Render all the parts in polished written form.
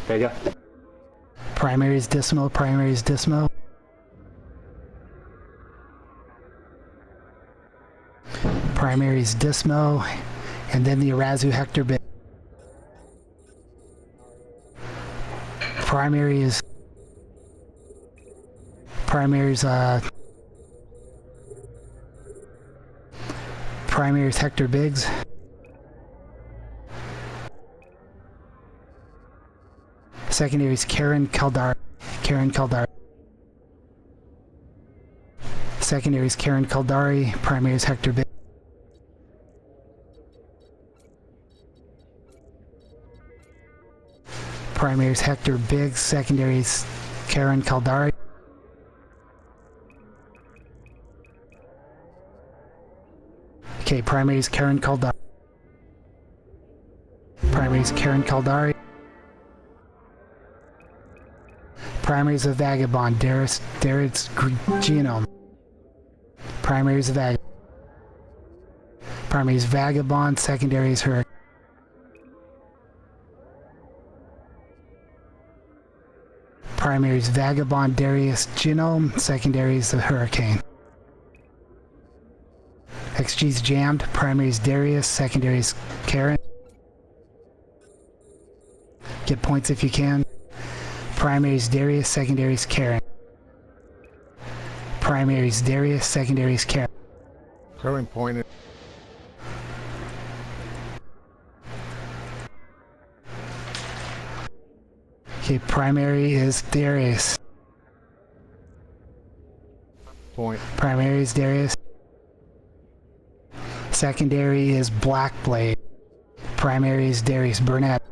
Vega. Primary is Dismo, primary is Dismo. Primary is Dismo, and then the Arazu Hector bit. Primary is Hector Biggs. Secondary is Karen Caldari. Secondary is Karen Caldari. Primary is Hector Biggs. Primary is Hector Biggs. Secondary is Karen Caldari. Okay, primary is Karen Caldari. Primary is Karen Caldari. Primary is a Vagabond, Darius Genome. Primary is a Vagabond. Primary is Vagabond, secondary is Hurricane. Primary is Vagabond, Darius Genome, secondary is the Hurricane. XG's jammed, primary is Darius, secondary is Karen. Get points if you can. Primary is Darius, secondary is Karen. Primary is Darius, secondary is Karen. Current point. Okay, primary is Darius. Point. Primary is Darius. Secondary is Blackblade. Primary is Darius Burnett.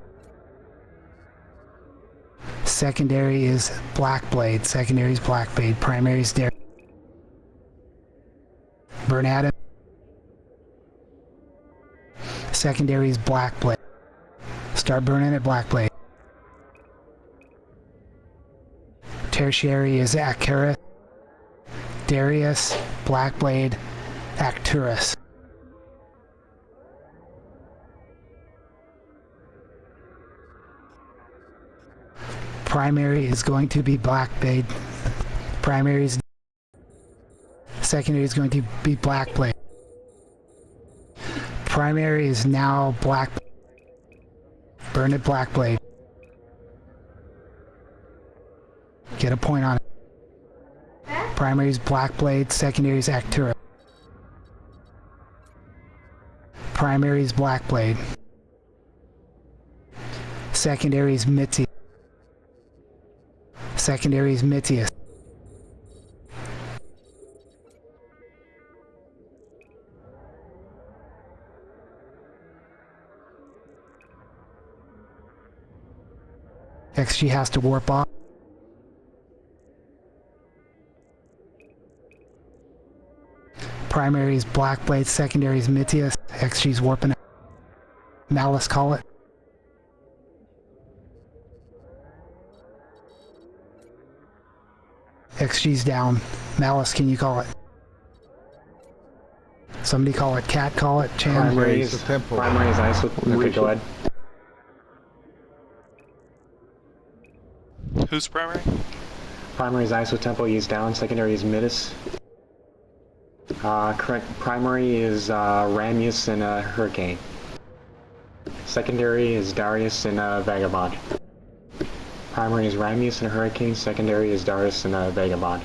Secondary is Blackblade. Secondary is Blackblade. Primary is Darius. Burnett. Secondary is Blackblade. Start burning at Blackblade. Tertiary is Acura. Darius, Blackblade, Acturus. Primary is going to be Blackblade. Primary is secondary is going to be Blackblade. Primary is now Black. Burn it Blackblade. Get a point on it. Primary is Blackblade, secondary is Actura. Primary is Blackblade. Secondary is Mitzi. Secondary is Mitius. XG has to warp off. Primary is Blackblade, secondary is Mitius. XG's warping it. Malice, call it. XG's down. Malice, can you call it? Somebody call it. Cat, call it. Chan. Primary is ISO. Okay, go ahead. Who's primary? Primary is ISO tempo, he's down. Secondary is Midas. Correct. Primary is Ramius and Hurricane. Secondary is Darius and Vagabond. Primary is Ramius and Hurricane. Secondary is Darius and Vagabond.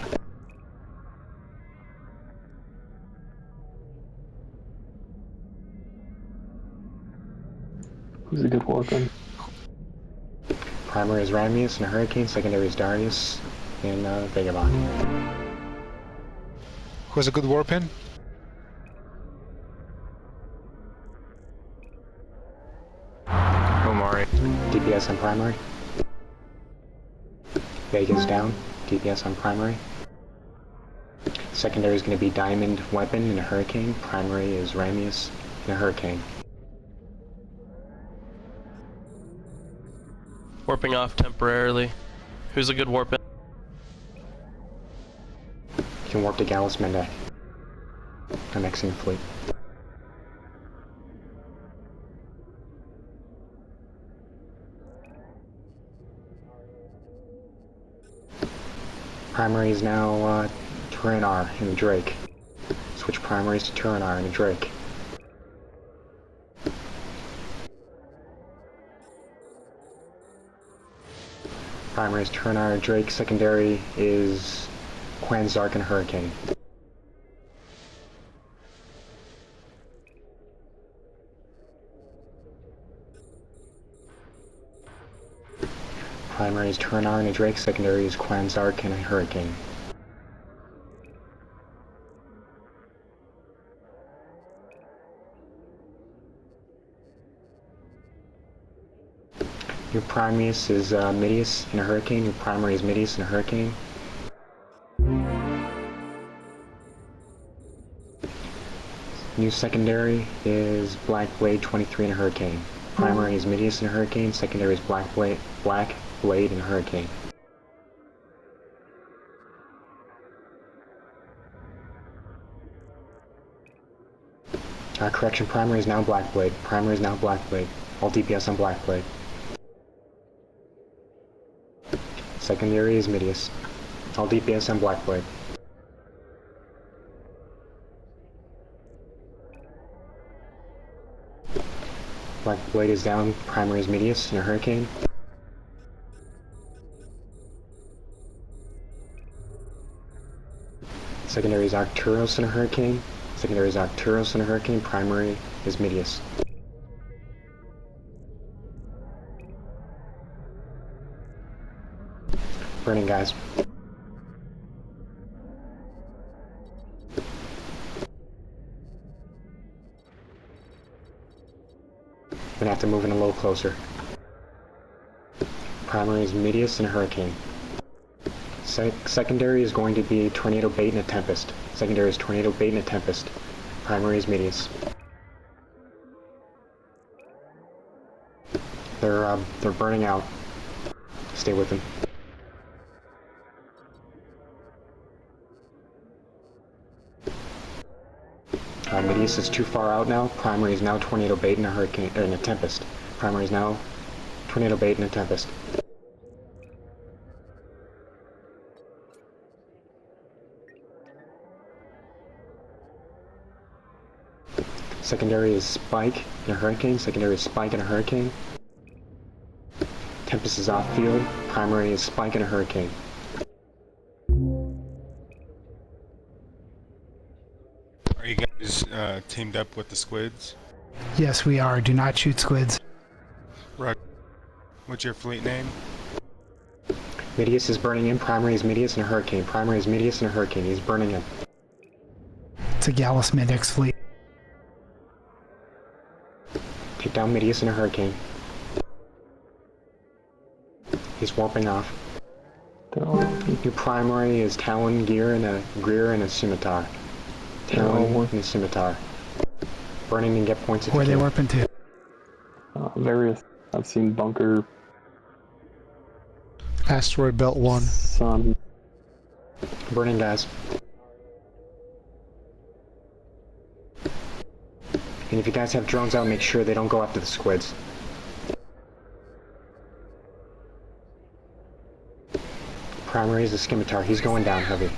Who's a good weapon? Primary is Ramius and Hurricane. Secondary is Darius and Vagabond. Who's a good warpin? Omari. DPS on primary. Vega's down. DPS on primary. Secondary is going to be Diamond Weapon and a Hurricane. Primary is Ramius and a Hurricane. Warping off temporarily. Who's a good warp in? You can warp to Gallus Menday. I'm Xing fleet. Primary is now Turinar and Drake. Switch primaries to Turinar and Drake. Primary is Turinar and Drake. Secondary is Quanzark and Hurricane. Primary is Turinar and Drake. Secondary is Quanzark and a Hurricane. Your Primus is Midius and a Hurricane. Your primary is Midius and a Hurricane. New secondary is Black Blade 23 and a Hurricane. Primary is Midius and a Hurricane. Secondary is Black Blade and a Hurricane. Correction, primary is now Black Blade. Primary is now Black Blade. All DPS on Black Blade. Secondary is Midius. All DPS on Black Blade. Black Blade is down. Primary is Midius and a Hurricane. Secondary is Arcturus and a Hurricane. Secondary is Arcturus and a Hurricane. Primary is Midius. Burning, guys. We're gonna have to move in a little closer. Primary is Midius and a Hurricane. Secondary is going to be Tornado Bait and a Tempest. Secondary is Tornado Bait and a Tempest. Primary is Midius. They're burning out. Stay with them. Midius is too far out now. Primary is now Tornado Bait and a Hurricane and a Tempest. Primary is now Tornado Bait and a Tempest. Secondary is Spike and a Hurricane. Secondary is Spike and a Hurricane. Tempest is off field. Primary is Spike and a Hurricane. Are you guys teamed up with the squids? Yes, we are. Do not shoot squids. Right. What's your fleet name? Midius is burning in. Primary is Midius and a Hurricane. Primary is Midius and a Hurricane. He's burning in. It's a Gallus Midix fleet. Take down Midius and a Hurricane. He's warping off. Your primary is Talon, Greer, and a Scimitar. Talon and a Scimitar. Burning and get points at Where the are they kill. warping to? Various. I've seen bunker, Asteroid Belt 1. sun. Burning, guys. And if you guys have drones out, make sure they don't go after the squids. Primary is the Scimitar. He's going down heavy.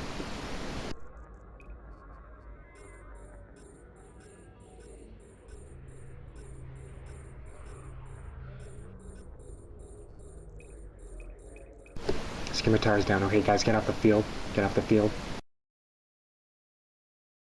Scimitar's down. Okay, guys, get off the field. Get off the field.